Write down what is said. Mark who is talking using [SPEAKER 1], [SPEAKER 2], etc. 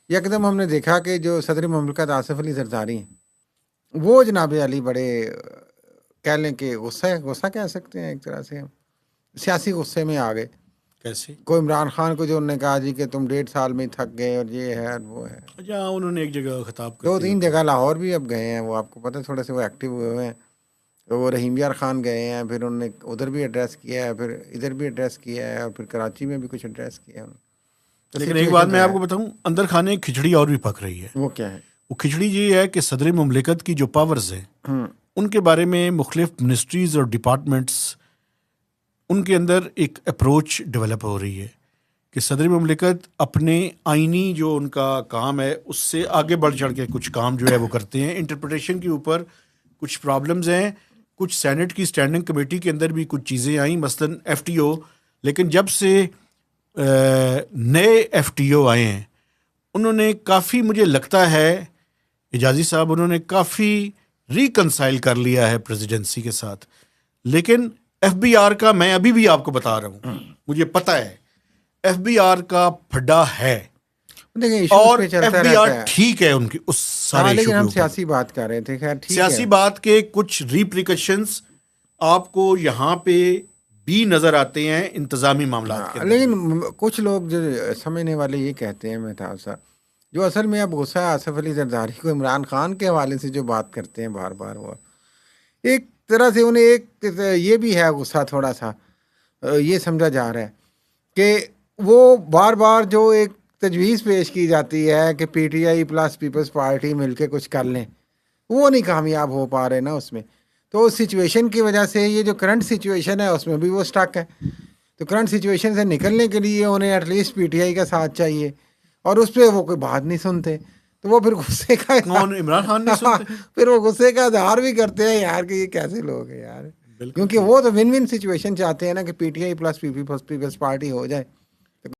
[SPEAKER 1] यकदम हमने देखा कि जो सदर मुमलिकत आसिफ अली जरदारी हैं, वो जनाब अली बड़े कह लें कि गुस्सा कह सकते हैं एक तरह से, हम सियासी गुस्से में आ गए।
[SPEAKER 2] कैसे?
[SPEAKER 1] कोई इमरान खान को जो उन्होंने कहा जी कि तुम 1.5 साल में ही थक गए और ये है और वो है।
[SPEAKER 2] अच्छा, उन्होंने एक जगह खिताब करते
[SPEAKER 1] 2-3 जगह लाहौर भी अब गए हैं वो, आपको पता है, थोड़े से वो एक्टिव हुए हैं। तो वो रहीम यार खान गए हैं, फिर उन्होंने उधर भी एड्रेस किया है, फिर इधर भी एड्रेस किया है, और फिर कराची में भी कुछ एड्रेस किया है। तो
[SPEAKER 2] लेकिन एक बात
[SPEAKER 1] सिचुएशन
[SPEAKER 2] मैं
[SPEAKER 1] है।
[SPEAKER 2] आपको बताऊं, अंदर खाने एक खिचड़ी और भी पक रही है।
[SPEAKER 1] वो क्या है?
[SPEAKER 2] वो खिचड़ी ये है कि सदर मुमलिकत की जो पावर्स हैं उनके बारे में मुख्तलिफ मिनिस्ट्रीज और डिपार्टमेंट्स, उनके अंदर एक अप्रोच डेवलप हो रही है कि सदर मुमलिकत अपने आइनी जो उनका काम है उससे आगे बढ़ चढ़ के कुछ काम जो है वो करते हैं। इंटरप्रिटेशन के ऊपर कुछ प्रॉब्लम्स हैं। कुछ सेनेट की स्टैंडिंग कमेटी के अंदर भी कुछ चीज़ें आई, मसलन FTO। लेकिन जब से नए FTO आए हैं उन्होंने काफ़ी, मुझे लगता है इजाज़ी साहब, उन्होंने काफ़ी रिकंसाइल कर लिया है प्रेसिडेंसी के साथ। लेकिन FBR का, मैं अभी भी आपको बता रहा हूँ, मुझे पता है FBR का फड्डा है
[SPEAKER 1] देखिए इशू उस
[SPEAKER 2] और
[SPEAKER 1] पे चलता
[SPEAKER 2] FBR
[SPEAKER 1] रहता है।
[SPEAKER 2] ठीक है उनकी उस
[SPEAKER 1] हाँ,
[SPEAKER 2] सारे इशू
[SPEAKER 1] लेकिन
[SPEAKER 2] के
[SPEAKER 1] हम
[SPEAKER 2] ऊपर।
[SPEAKER 1] सियासी बात कर रहे थे, खैर ठीक है।
[SPEAKER 2] सियासी बात के कुछ रिप्रिकॉशंस आपको यहाँ पे भी नजर आते हैं इंतजामी मामलात के
[SPEAKER 1] हाँ,
[SPEAKER 2] अंदर भी।
[SPEAKER 1] लेकिन कुछ लोग जो समझने वाले ये कहते हैं मेहताब साहब, जो असल में अब गुस्सा है आसिफ अली जरदारी को इमरान खान के हवाले से जो बात करते हैं बार बार, वो एक तरह से उन्हें एक ये भी है गुस्सा थोड़ा सा, ये समझा जा रहा है कि वो बार बार जो एक तजवीज़ पेश की जाती है कि PTI प्लस पीपल्स पार्टी मिलके कुछ कर लें, वो नहीं कामयाब हो पा रहे ना उसमें। तो उस सिचुएशन की वजह से ये जो करंट सिचुएशन है उसमें भी वो स्टक है। तो करंट सिचुएशन से निकलने के लिए उन्हें एटलीस्ट PTI का साथ चाहिए, और उस पर वो कोई बात नहीं सुनते। तो वो फिर गुस्से का
[SPEAKER 2] कौन? इमरान खान नहीं सुनते?
[SPEAKER 1] फिर वो गुस्से का इजहार भी करते हैं यार कि ये कैसे लोग हैं यार।
[SPEAKER 2] बिल्कुल
[SPEAKER 1] क्योंकि
[SPEAKER 2] ठीक।
[SPEAKER 1] वो तो विन विन सिचुएशन चाहते हैं ना कि PTI प्लस पीपल्स पार्टी हो जाए।